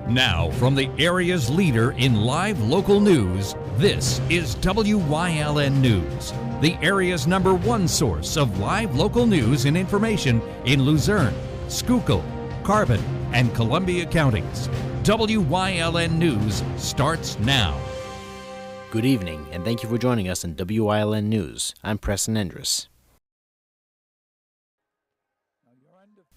Now, from the area's leader in live local news, this is WYLN News, the area's #1 source of live local news and information in Luzerne, Schuylkill, Carbon, and Columbia counties. WYLN News starts now. Good evening, and thank you for joining us in WYLN News. I'm Preston Endress.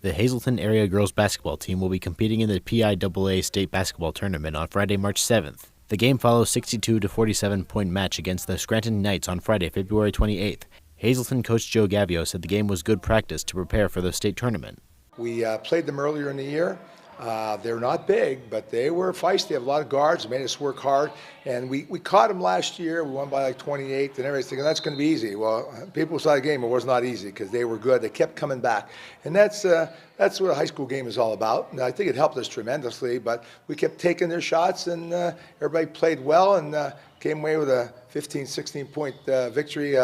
The Hazleton area girls basketball team will be competing in the PIAA state basketball tournament on Friday, March 7th. The game follows a 62-47 match against the Scranton Knights on Friday, February 28th. Hazleton coach Joe Gavio said the game was good practice to prepare for the state tournament. We played them earlier in the year. They're not big, but they were feisty. They have a lot of guards. They made us work hard. And we caught them last year. We won by like 28, and everybody's thinking that's going to be easy. Well, people saw the game. It was not easy because they were good. They kept coming back. And that's what a high school game is all about. And I think it helped us tremendously, but we kept taking their shots, and everybody played well and came away with a 15-16 point victory.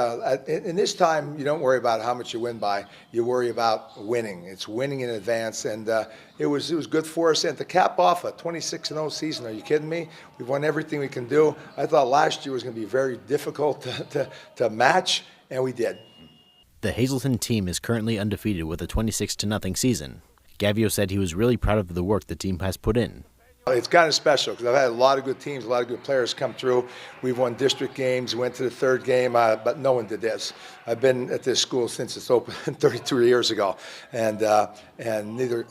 In this time, you don't worry about how much you win by. You worry about winning. It's winning in advance, and it was good for us. And to cap off a 26-0 season, are you kidding me? We've won everything we can do. I thought last year was going to be very difficult to match, and we did. The Hazleton team is currently undefeated with a 26-0 season. Gavio said he was really proud of the work the team has put in. It's kind of special because I've had a lot of good teams, a lot of good players come through. We've won district games, went to the third game, but no one did this. I've been at this school since it's opened 32 years ago, and neither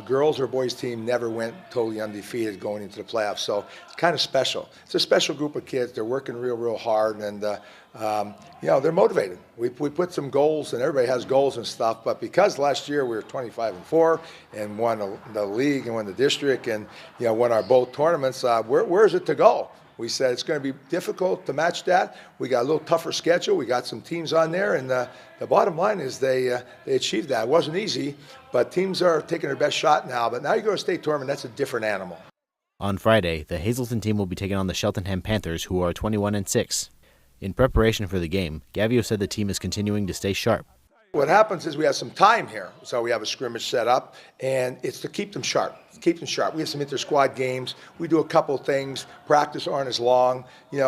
girls or boys team never went totally undefeated going into the playoffs. So it's kind of special. It's a special group of kids. They're working real hard, and they're motivated. We put some goals, and everybody has goals and stuff. But because last year we were 25-4 and won the league and won the district and won our both tournaments, where is it to go? We said it's going to be difficult to match that. We got a little tougher schedule. We got some teams on there, and the bottom line is they achieved that. It wasn't easy, but teams are taking their best shot now. But now you go to a state tournament, that's a different animal. On Friday, the Hazleton team will be taking on the Cheltenham Panthers, who are 21-6. In preparation for the game, Gavio said the team is continuing to stay sharp. What happens is we have some time here, so we have a scrimmage set up, and it's to keep them sharp. Keep them sharp. We have some inter-squad games. We do a couple things. Practice aren't as long. We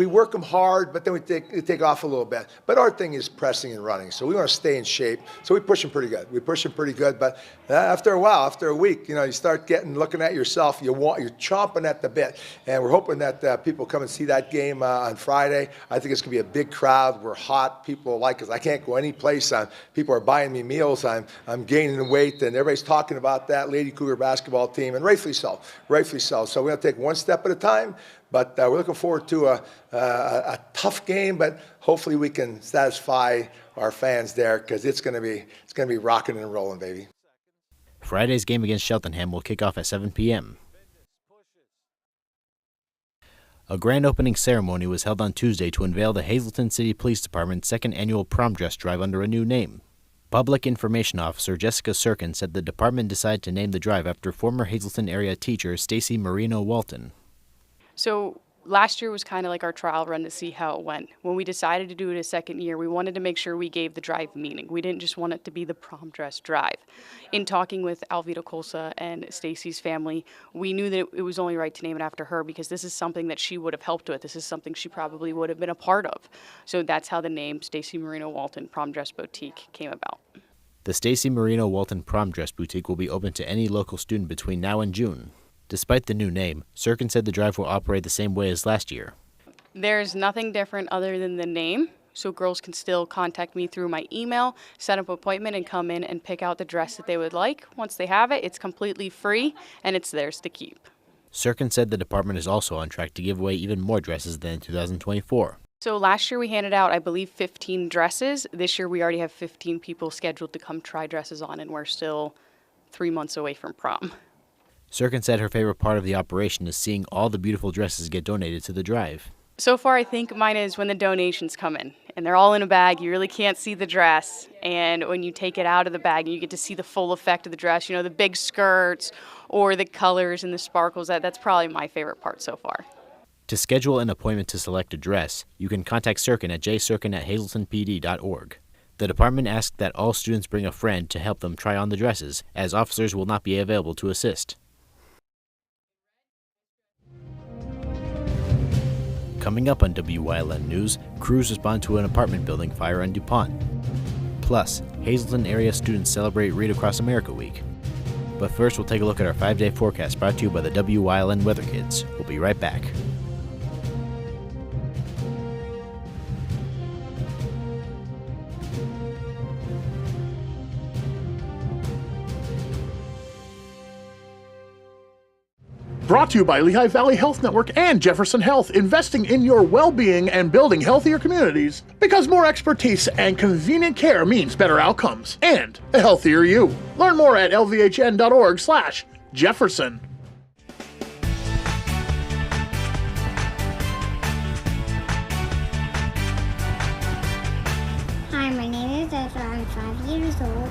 work them hard, but then we take off a little bit. But our thing is pressing and running, so we want to stay in shape. So we push them pretty good. But after a while, after a week, you start looking at yourself. You're chomping at the bit, and we're hoping that people come and see that game on Friday. I think it's going to be a big crowd. We're hot. People like us. I can't go any place. People are buying me meals. I'm gaining weight, and everybody's talking about that Lady Cougar basketball team, and rightfully so. So we're going to take one step at a time, but we're looking forward to a tough game, but hopefully we can satisfy our fans there because it's going to be rocking and rolling, baby. Friday's game against Cheltenham will kick off at 7 p.m. A grand opening ceremony was held on Tuesday to unveil the Hazleton City Police Department's second annual prom dress drive under a new name. Public Information Officer Jessica Serkin said the department decided to name the drive after former Hazleton area teacher Stacy Marino Walton. So last year was kind of like our trial run to see how it went. When we decided to do it a second year, we wanted to make sure we gave the drive meaning. We didn't just want it to be the prom dress drive. In talking with Alvita Colsa and Stacy's family, we knew that it was only right to name it after her because this is something that she would have helped with. This is something she probably would have been a part of. So that's how the name Stacy Marino Walton Prom Dress Boutique came about. The Stacy Marino Walton Prom Dress Boutique will be open to any local student between now and June. Despite the new name, Serkin said the drive will operate the same way as last year. There's nothing different other than the name, so girls can still contact me through my email, set up an appointment, and come in and pick out the dress that they would like. Once they have it, it's completely free, and it's theirs to keep. Serkin said the department is also on track to give away even more dresses than in 2024. So last year we handed out, I believe, 15 dresses. This year we already have 15 people scheduled to come try dresses on, and we're still 3 months away from prom. Serkin said her favorite part of the operation is seeing all the beautiful dresses get donated to the drive. So far, I think mine is when the donations come in, and they're all in a bag. You really can't see the dress, and when you take it out of the bag, you get to see the full effect of the dress, the big skirts or the colors and the sparkles. That's probably my favorite part so far. To schedule an appointment to select a dress, you can contact Serkin at jserkin@hazletonpd.org. The department asked that all students bring a friend to help them try on the dresses, as officers will not be available to assist. Coming up on WYLN News, crews respond to an apartment building fire on DuPont. Plus, Hazleton area students celebrate Read Across America Week. But first, we'll take a look at our 5-day forecast brought to you by the WYLN Weather Kids. We'll be right back. Brought to you by Lehigh Valley Health Network and Jefferson Health, investing in your well-being and building healthier communities. Because more expertise and convenient care means better outcomes and a healthier you. Learn more at lvhn.org/Jefferson. Hi, my name is Ezra. I'm 5 years old.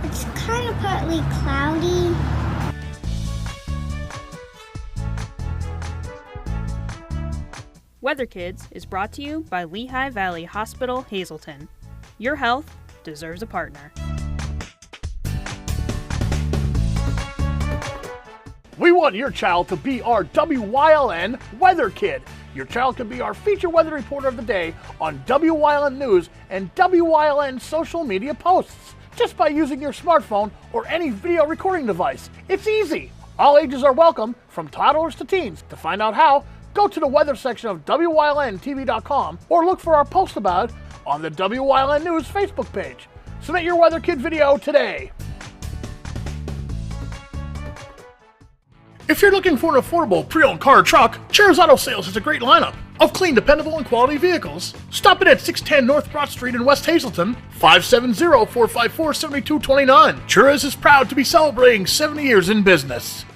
It's kind of partly cloudy. Weather Kids is brought to you by Lehigh Valley Hospital, Hazleton. Your health deserves a partner. We want your child to be our WYLN Weather Kid. Your child can be our feature weather reporter of the day on WYLN News and WYLN social media posts, just by using your smartphone or any video recording device. It's easy. All ages are welcome, from toddlers to teens. To find out how, go to the weather section of WYLNTV.com or look for our post about it on the WYLN News Facebook page. Submit your Weather Kid video today. If you're looking for an affordable pre-owned car or truck, Cher's Auto Sales has a great lineup of clean, dependable, and quality vehicles. Stop in at 610 North Broad Street in West Hazleton, 570-454-7229. Cher's is proud to be celebrating 70 years in business.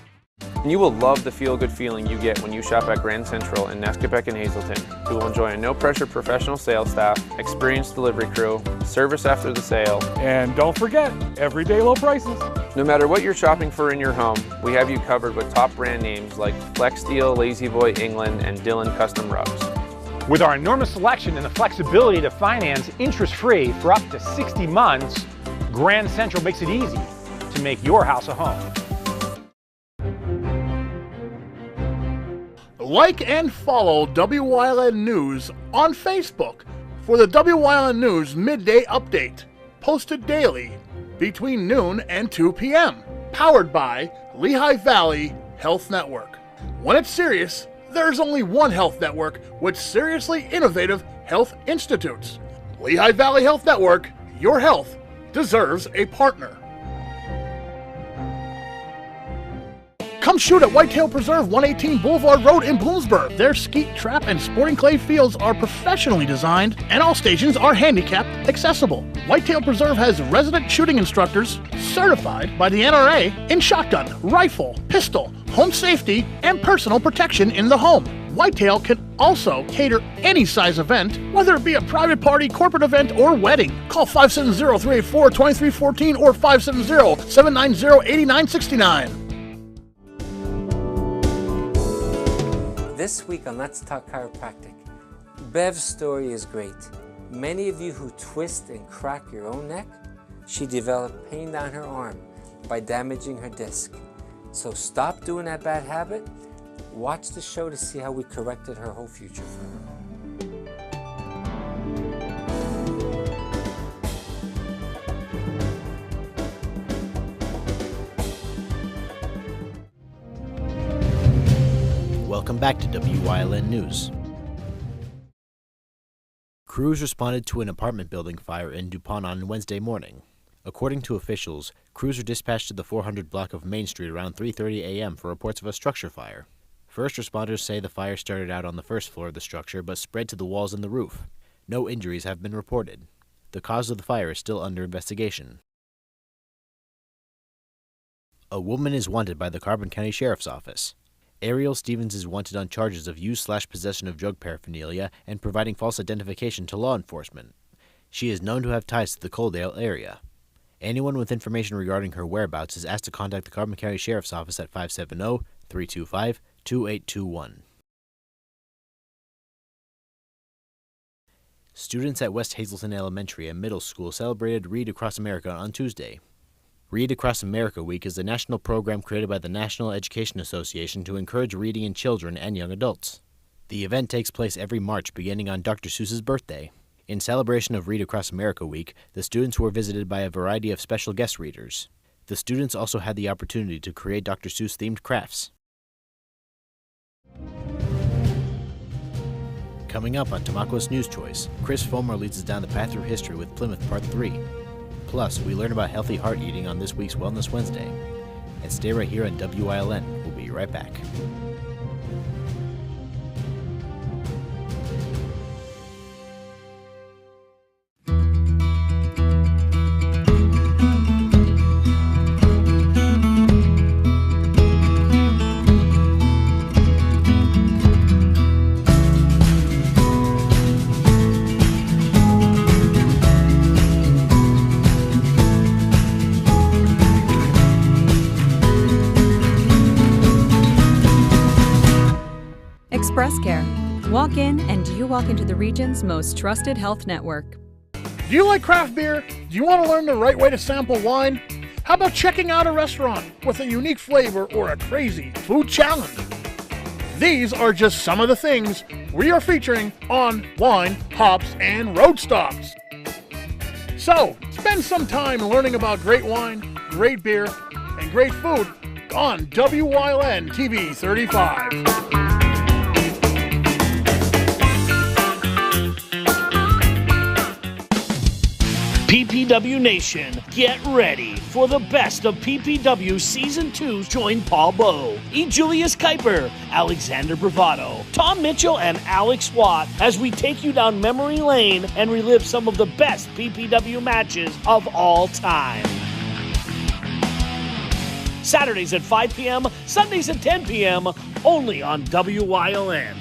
And you will love the feel-good feeling you get when you shop at Grand Central in Nescopeck and Hazleton. You will enjoy a no-pressure professional sales staff, experienced delivery crew, service after the sale, and don't forget, everyday low prices. No matter what you're shopping for in your home, we have you covered with top brand names like Flex Steel, Lazy Boy, England, and Dillon Custom Rugs. With our enormous selection and the flexibility to finance interest-free for up to 60 months, Grand Central makes it easy to make your house a home. Like and follow WYLN News on Facebook for the WYLN News Midday Update, posted daily between noon and 2 p.m., powered by Lehigh Valley Health Network. When it's serious, there's only one health network with seriously innovative health institutes. Lehigh Valley Health Network, your health deserves a partner. Come shoot at Whitetail Preserve, 118 Boulevard Road in Bloomsburg. Their skeet, trap, and sporting clay fields are professionally designed, and all stations are handicap accessible. Whitetail Preserve has resident shooting instructors certified by the NRA in shotgun, rifle, pistol, home safety, and personal protection in the home. Whitetail can also cater any size event, whether it be a private party, corporate event, or wedding. Call 570-384-2314 or 570-790-8969. This week on Let's Talk Chiropractic, Bev's story is great. Many of you who twist and crack your own neck, she developed pain down her arm by damaging her disc. So stop doing that bad habit. Watch the show to see how we corrected her whole future for her. Welcome back to WYLN News. Crews responded to an apartment building fire in DuPont on Wednesday morning. According to officials, crews were dispatched to the 400 block of Main Street around 3:30 a.m. for reports of a structure fire. First responders say the fire started out on the first floor of the structure but spread to the walls and the roof. No injuries have been reported. The cause of the fire is still under investigation. A woman is wanted by the Carbon County Sheriff's Office. Ariel Stevens is wanted on charges of use/possession of drug paraphernalia and providing false identification to law enforcement. She is known to have ties to the Coaldale area. Anyone with information regarding her whereabouts is asked to contact the Carbon County Sheriff's Office at 570-325-2821. Students at West Hazleton Elementary and Middle School celebrated Read Across America on Tuesday. Read Across America Week is a national program created by the National Education Association to encourage reading in children and young adults. The event takes place every March beginning on Dr. Seuss's birthday. In celebration of Read Across America Week, the students were visited by a variety of special guest readers. The students also had the opportunity to create Dr. Seuss-themed crafts. Coming up on Tamako's News Choice, Chris Fulmer leads us down the path through history with Plymouth Part 3. Plus, we learn about healthy heart eating on this week's Wellness Wednesday. And stay right here on WYLN. We'll be right back. Express Care. Walk in and you walk into the region's most trusted health network. Do you like craft beer? Do you want to learn the right way to sample wine? How about checking out a restaurant with a unique flavor or a crazy food challenge? These are just some of the things we are featuring on Wine, Hops, and Road Stops. So, spend some time learning about great wine, great beer, and great food on WYLN TV 35. PPW Nation, get ready for the best of PPW Season 2. Join Paul Bowe, E. Julius Kuiper, Alexander Bravado, Tom Mitchell, and Alex Watt as we take you down memory lane and relive some of the best PPW matches of all time. Saturdays at 5 p.m., Sundays at 10 p.m., only on WYLN.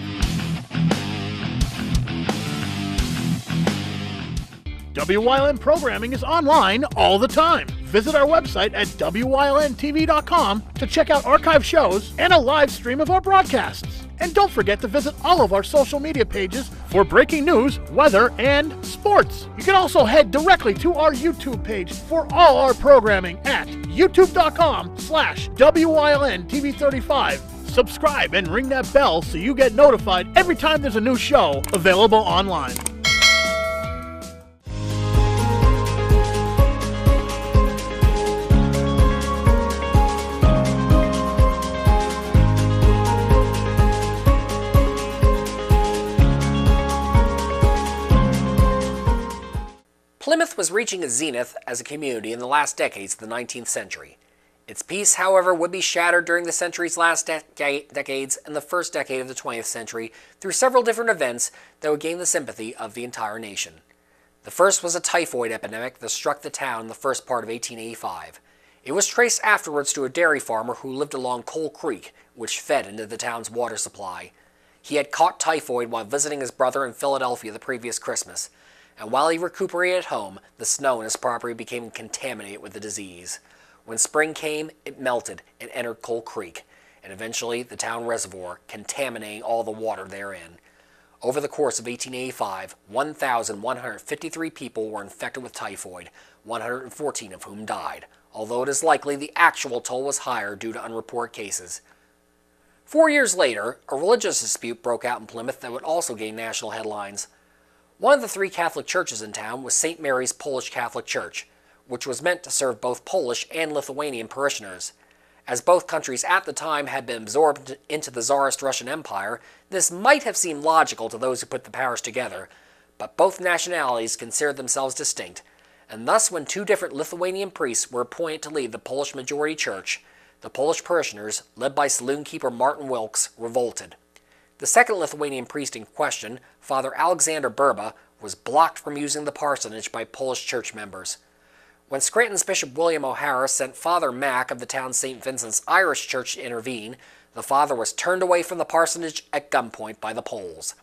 WYLN programming is online all the time. Visit our website at WYLNTV.com to check out archive shows and a live stream of our broadcasts. And don't forget to visit all of our social media pages for breaking news, weather, and sports. You can also head directly to our YouTube page for all our programming at youtube.com/WYLNTV35. Subscribe and ring that bell so you get notified every time there's a new show available online. Plymouth was reaching a zenith as a community in the last decades of the 19th century. Its peace, however, would be shattered during the century's last decades and the first decade of the 20th century through several different events that would gain the sympathy of the entire nation. The first was a typhoid epidemic that struck the town in the first part of 1885. It was traced afterwards to a dairy farmer who lived along Coal Creek, which fed into the town's water supply. He had caught typhoid while visiting his brother in Philadelphia the previous Christmas, and while he recuperated at home, the snow in his property became contaminated with the disease. When spring came, it melted and entered Coal Creek, and eventually the town reservoir, contaminating all the water therein. Over the course of 1885, 1,153 people were infected with typhoid, 114 of whom died, although it is likely the actual toll was higher due to unreported cases. 4 years later, a religious dispute broke out in Plymouth that would also gain national headlines. One of the 3 Catholic churches in town was St. Mary's Polish Catholic Church, which was meant to serve both Polish and Lithuanian parishioners. As both countries at the time had been absorbed into the Tsarist Russian Empire, this might have seemed logical to those who put the parish together, but both nationalities considered themselves distinct, and thus when 2 different Lithuanian priests were appointed to lead the Polish-majority church, the Polish parishioners, led by saloon-keeper Martin Wilkes, revolted. The second Lithuanian priest in question, Father Alexander Burba, was blocked from using the parsonage by Polish church members. When Scranton's Bishop William O'Hara sent Father Mack of the town's St. Vincent's Irish Church to intervene, the father was turned away from the parsonage at gunpoint by the Poles.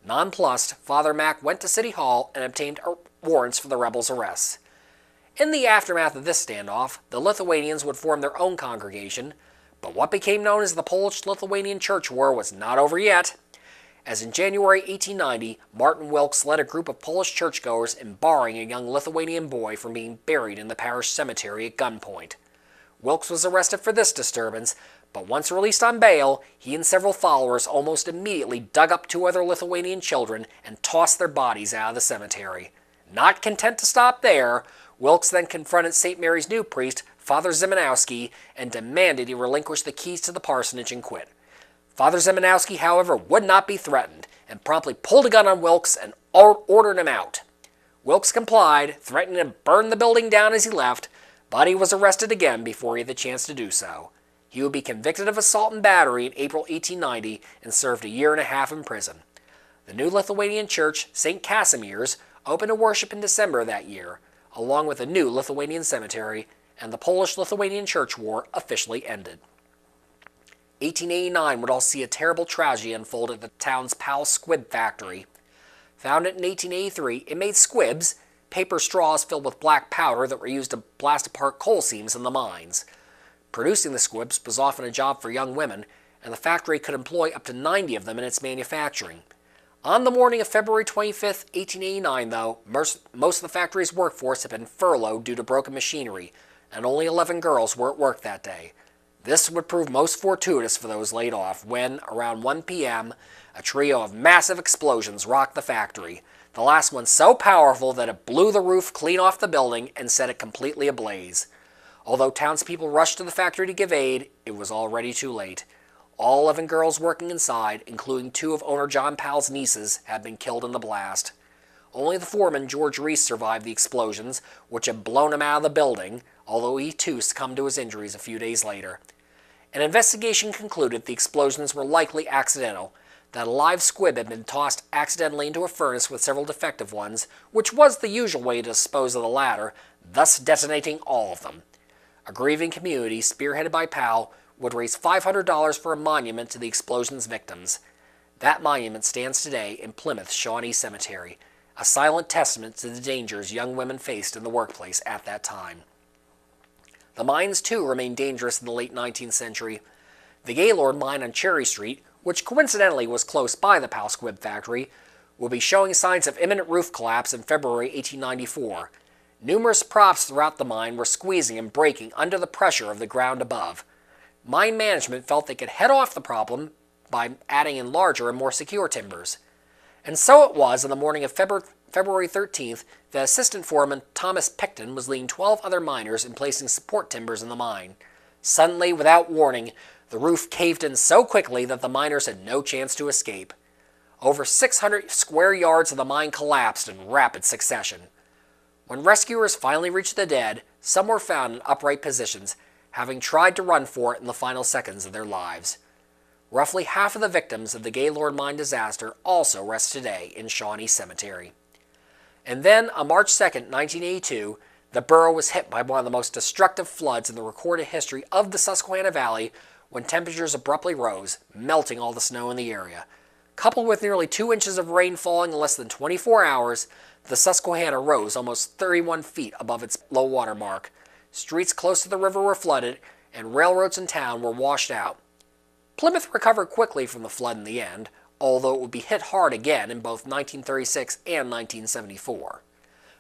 Nonplussed, Father Mack went to City Hall and obtained warrants for the rebels' arrests. In the aftermath of this standoff, the Lithuanians would form their own congregation, but what became known as the Polish-Lithuanian Church War was not over yet, as in January 1890, Martin Wilkes led a group of Polish churchgoers in barring a young Lithuanian boy from being buried in the parish cemetery at gunpoint. Wilkes was arrested for this disturbance, But once released on bail, he and several followers almost immediately dug up 2 other Lithuanian children and tossed their bodies out of the cemetery. Not content to stop there, Wilkes then confronted St. Mary's new priest, Father Zemanowski, and demanded he relinquish the keys to the parsonage and quit. Father Zemanowski, however, would not be threatened and promptly pulled a gun on Wilkes and ordered him out. Wilkes complied, threatening to burn the building down as he left, but he was arrested again before he had the chance to do so. He would be convicted of assault and battery in April 1890 and served a year and a half in prison. The new Lithuanian church, St. Casimir's, opened to worship in December of that year, along with a new Lithuanian cemetery, and the Polish-Lithuanian Church War officially ended. 1889 would also see a terrible tragedy unfold at the town's Powell Squib factory. Founded in 1883, it made squibs, paper straws filled with black powder that were used to blast apart coal seams in the mines. Producing the squibs was often a job for young women, and the factory could employ up to 90 of them in its manufacturing. On the morning of February 25, 1889, though, most of the factory's workforce had been furloughed due to broken machinery, and only 11 girls were at work that day. This would prove most fortuitous for those laid off when, around 1 p.m., a trio of massive explosions rocked the factory, the last one so powerful that it blew the roof clean off the building and set it completely ablaze. Although townspeople rushed to the factory to give aid, it was already too late. All 11 girls working inside, including 2 of owner John Powell's nieces, had been killed in the blast. Only the foreman, George Reese, survived the explosions, which had blown him out of the building, although he too succumbed to his injuries a few days later. An investigation concluded the explosions were likely accidental, that a live squib had been tossed accidentally into a furnace with several defective ones, which was the usual way to dispose of the latter, thus detonating all of them. A grieving community, spearheaded by Powell, would raise $500 for a monument to the explosion's victims. That monument stands today in Plymouth's Shawnee Cemetery, a silent testament to the dangers young women faced in the workplace at that time. The mines, too, remained dangerous in the late 19th century. The Gaylord mine on Cherry Street, which coincidentally was close by the Powell Squib factory, will be showing signs of imminent roof collapse in February 1894. Numerous props throughout the mine were squeezing and breaking under the pressure of the ground above. Mine management felt they could head off the problem by adding in larger and more secure timbers. And so it was on the morning of February 13th that assistant foreman Thomas Picton was leading 12 other miners in placing support timbers in the mine. Suddenly, without warning, the roof caved in so quickly that the miners had no chance to escape. Over 600 square yards of the mine collapsed in rapid succession. When rescuers finally reached the dead, some were found in upright positions, having tried to run for it in the final seconds of their lives. Roughly half of the victims of the Gaylord mine disaster also rest today in Shawnee Cemetery. And then, on March 2, 1982, the borough was hit by one of the most destructive floods in the recorded history of the Susquehanna Valley when temperatures abruptly rose, melting all the snow in the area. Coupled with nearly 2 inches of rain falling in less than 24 hours, the Susquehanna rose almost 31 feet above its low water mark. Streets close to the river were flooded, and railroads in town were washed out. Plymouth recovered quickly from the flood in the end, although it would be hit hard again in both 1936 and 1974.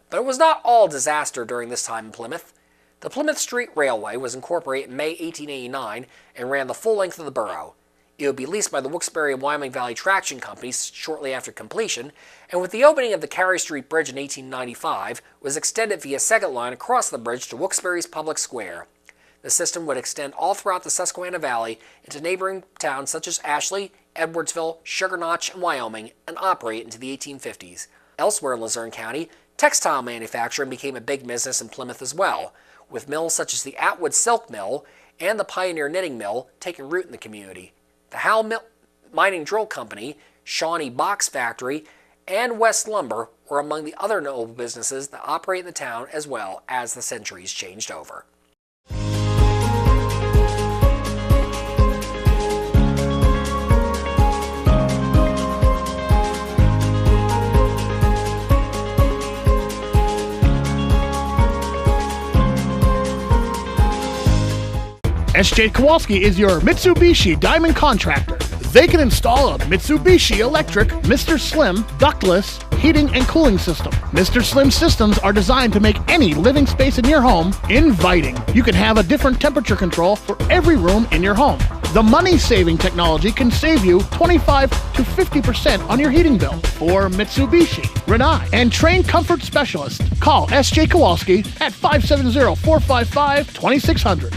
But it was not all disaster during this time in Plymouth. The Plymouth Street Railway was incorporated in May 1889 and ran the full length of the borough. It would be leased by the Wilkes-Barre and Wyoming Valley Traction Company shortly after completion, and with the opening of the Carey Street Bridge in 1895, was extended via second line across the bridge to Wilkes-Barre's Public Square. The system would extend all throughout the Susquehanna Valley into neighboring towns such as Ashley, Edwardsville, Sugar Notch, and Wyoming, and operate into the 1850s. Elsewhere in Luzerne County, textile manufacturing became a big business in Plymouth as well, with mills such as the Atwood Silk Mill and the Pioneer Knitting Mill taking root in the community. The Howell Mining Drill Company, Shawnee Box Factory, and West Lumber were among the other notable businesses that operate in the town as well as the centuries changed over. SJ Kowalski is your Mitsubishi Diamond Contractor. They can install a Mitsubishi electric Mr. Slim ductless heating and cooling system. Mr. Slim systems are designed to make any living space in your home inviting. You can have a different temperature control for every room in your home. The money-saving technology can save you 25 to 50% on your heating bill. Or Mitsubishi, Rinnai, and trained comfort specialists. Call S.J. Kowalski at 570-455-2600.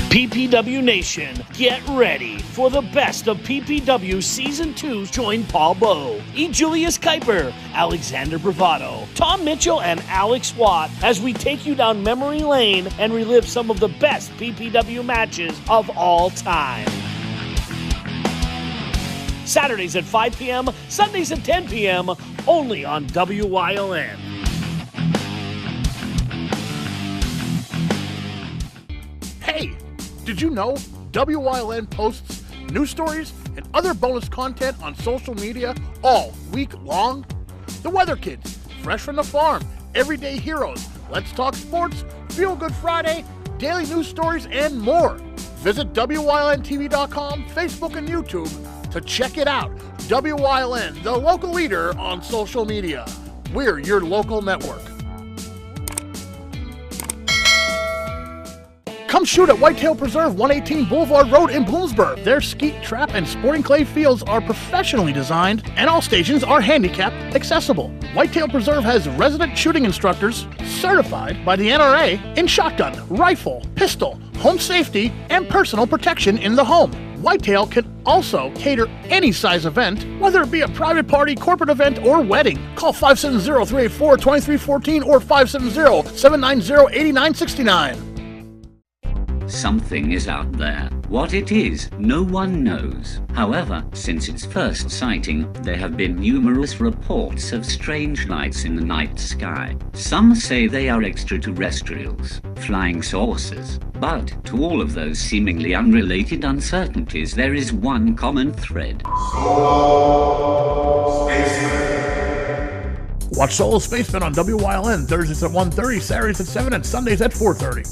PPW Nation, get ready for the best of PPW Season 2. Join Paul Bowe, E. Julius Kuiper, Alexander Bravado, Tom Mitchell, and Alex Watt as we take you down memory lane and relive some of the best PPW matches of all time. Saturdays at 5 p.m., Sundays at 10 p.m., only on WYLN. Hey! Did you know WYLN posts news stories and other bonus content on social media all week long? The Weather Kids, Fresh from the Farm, Everyday Heroes, Let's Talk Sports, Feel Good Friday, daily news stories, and more. Visit WYLNTV.com, Facebook, and YouTube to check it out. WYLN, the local leader on social media. We're your local network. Come shoot at Whitetail Preserve, 118 Boulevard Road in Bloomsburg. Their skeet, trap, and sporting clay fields are professionally designed, and all stations are handicap accessible. Whitetail Preserve has resident shooting instructors certified by the NRA in shotgun, rifle, pistol, home safety, and personal protection in the home. Whitetail can also cater any size event, whether it be a private party, corporate event, or wedding. Call 570-384-2314 or 570-790-8969. Something is out there. What it is, no one knows. However, since its first sighting, there have been numerous reports of strange lights in the night sky. Some say they are extraterrestrials, flying saucers. But to all of those seemingly unrelated uncertainties, there is one common thread. Watch Solo Spaceman on WYLN Thursdays at 1:30, Saturdays at 7, and Sundays at 4:30.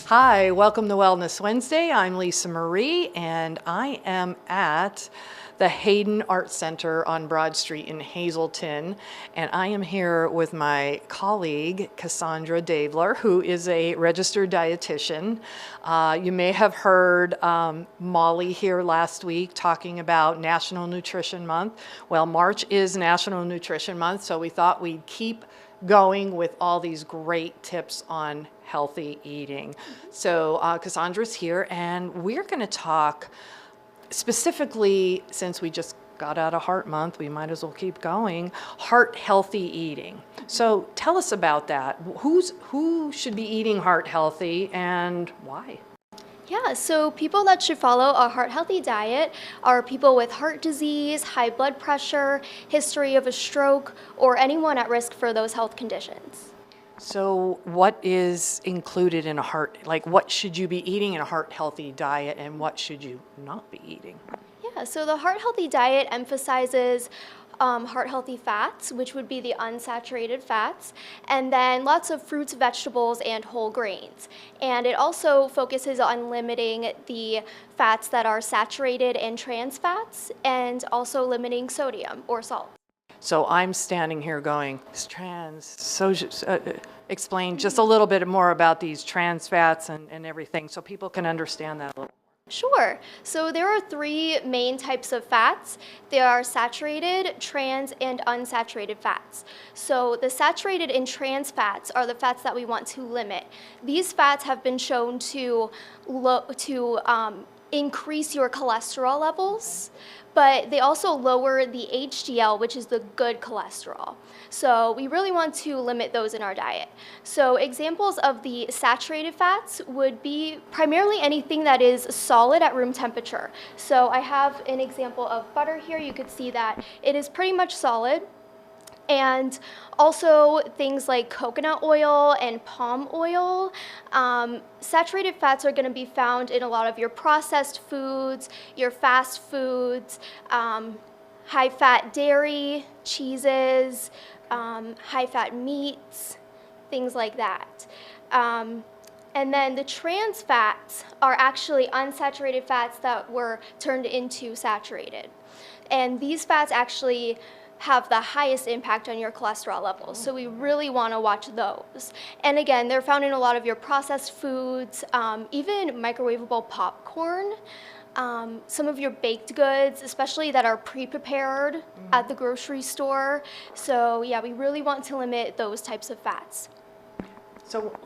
Hi, welcome to Wellness Wednesday. I'm Lisa Marie, and I am at the Hayden Art Center on Broad Street in Hazleton, and I am here with my colleague, Cassandra Davler, who is a registered dietitian. You may have heard Molly here last week talking about National Nutrition Month. Well, March is National Nutrition Month, so we thought we'd keep going with all these great tips on healthy eating. So Cassandra's here, and we're going to talk specifically, since we just got out of Heart Month, we might as well keep going, heart healthy eating. So tell us about that. Who should be eating heart healthy and why? Yeah, so people that should follow a heart healthy diet are people with heart disease, high blood pressure, history of a stroke, or anyone at risk for those health conditions. So what is included in a heart, like what should you be eating in a heart healthy diet and what should you not be eating? Yeah, so the heart healthy diet emphasizes heart healthy fats, which would be the unsaturated fats, and then lots of fruits, vegetables, and whole grains. And it also focuses on limiting the fats that are saturated in trans fats and also limiting sodium or salt. So I'm standing here going, explain just a little bit more about these trans fats and everything so people can understand that a little. Sure. So there are three main types of fats. There are saturated, trans, and unsaturated fats. So the saturated and trans fats are the fats that we want to limit. These fats have been shown to increase your cholesterol levels, but they also lower the HDL, which is the good cholesterol. So we really want to limit those in our diet. So examples of the saturated fats would be primarily anything that is solid at room temperature. So I have an example of butter here. You could see that it is pretty much solid. And also things like coconut oil and palm oil. Saturated fats are going to be found in a lot of your processed foods, your fast foods, high-fat dairy, cheeses, high-fat meats, things like that. And then the trans fats are actually unsaturated fats that were turned into saturated. And these fats actually have the highest impact on your cholesterol levels. So we really want to watch those. And again, they're found in a lot of your processed foods, even microwavable popcorn, some of your baked goods, especially that are pre-prepared at the grocery store. Yeah, we really want to limit those types of fats.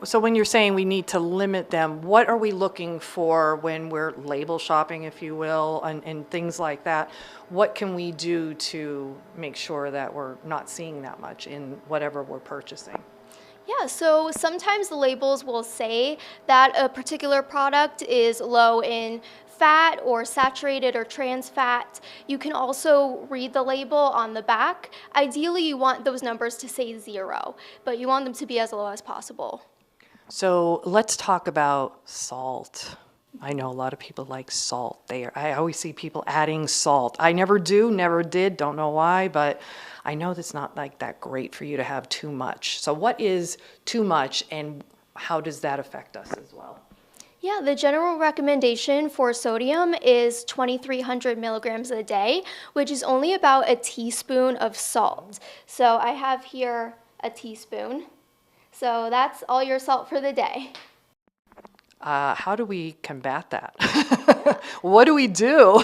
So when you're saying we need to limit them, what are we looking for when we're label shopping, if you will, and things like that? What can we do to make sure that we're not seeing that much in whatever we're purchasing? Yeah, so sometimes the labels will say that a particular product is low in fat or saturated or trans fat. You can also read the label on the back. Ideally, you want those numbers to say 0, but you want them to be as low as possible. So let's talk about salt. I know a lot of people like salt. I always see people adding salt. I never did, don't know why, but I know that's not like that great for you to have too much. So what is too much and how does that affect us as well? Yeah, the general recommendation for sodium is 2,300 milligrams a day, which is only about a teaspoon of salt. So I have here a teaspoon. So that's all your salt for the day. How do we combat that? What do we do?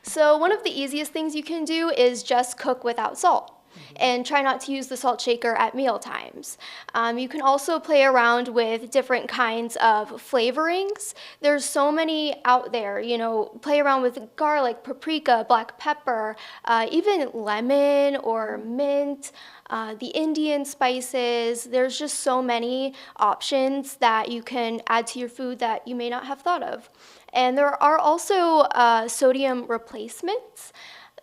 So one of the easiest things you can do is just cook without salt. And try not to use the salt shaker at meal times. You can also play around with different kinds of flavorings. There's so many out there, play around with garlic, paprika, black pepper, even lemon or mint, the Indian spices. There's just so many options that you can add to your food that you may not have thought of. And there are also sodium replacements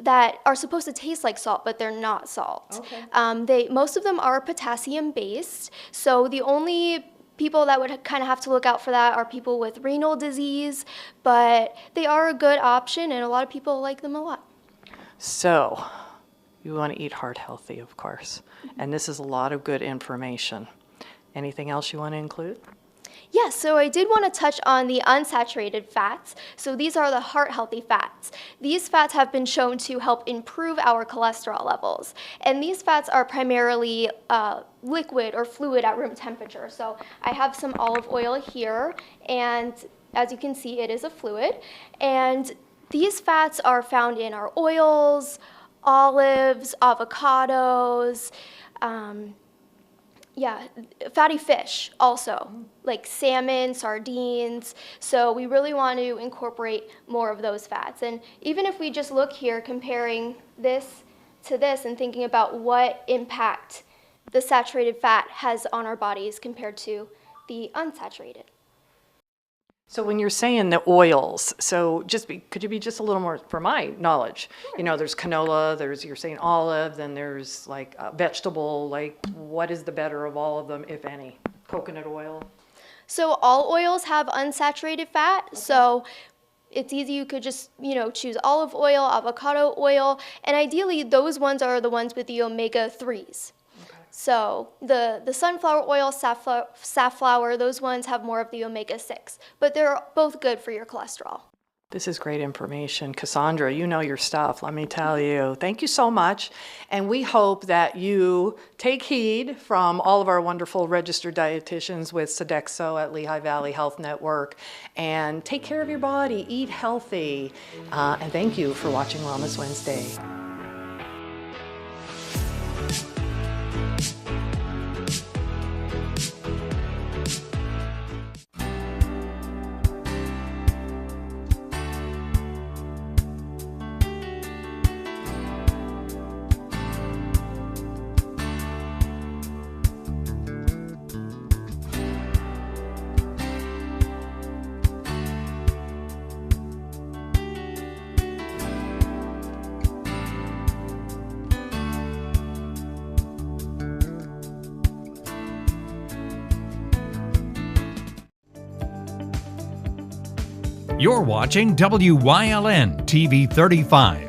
that are supposed to taste like salt, but they're not salt. Okay. Most of them are potassium-based, so the only people that would kind of have to look out for that are people with renal disease, but they are a good option, and a lot of people like them a lot. So, you want to eat heart healthy, of course, and this is a lot of good information. Anything else you want to include? Yes, so I did want to touch on the unsaturated fats. So these are the heart-healthy fats. These fats have been shown to help improve our cholesterol levels. And these fats are primarily liquid or fluid at room temperature. So I have some olive oil here, and as you can see, it is a fluid. And these fats are found in our oils, olives, avocados, fatty fish also, like salmon, sardines. So we really want to incorporate more of those fats. And even if we just look here, comparing this to this and thinking about what impact the saturated fat has on our bodies compared to the unsaturated. So when you're saying the oils, could you be just a little more, for my knowledge, Sure. There's canola, you're saying olive, then there's like vegetable, what is the better of all of them, if any? Coconut oil? So all oils have unsaturated fat, okay. So it's easy, you could just, choose olive oil, avocado oil, and ideally those ones are the ones with the omega-3s. So the sunflower oil, safflower, those ones have more of the omega-6, but they're both good for your cholesterol. This is great information. Cassandra, you know your stuff, let me tell you. Thank you so much. And we hope that you take heed from all of our wonderful registered dietitians with Sodexo at Lehigh Valley Health Network and take care of your body, eat healthy. And thank you for watching Wellness Wednesday. You're watching WYLN TV 35,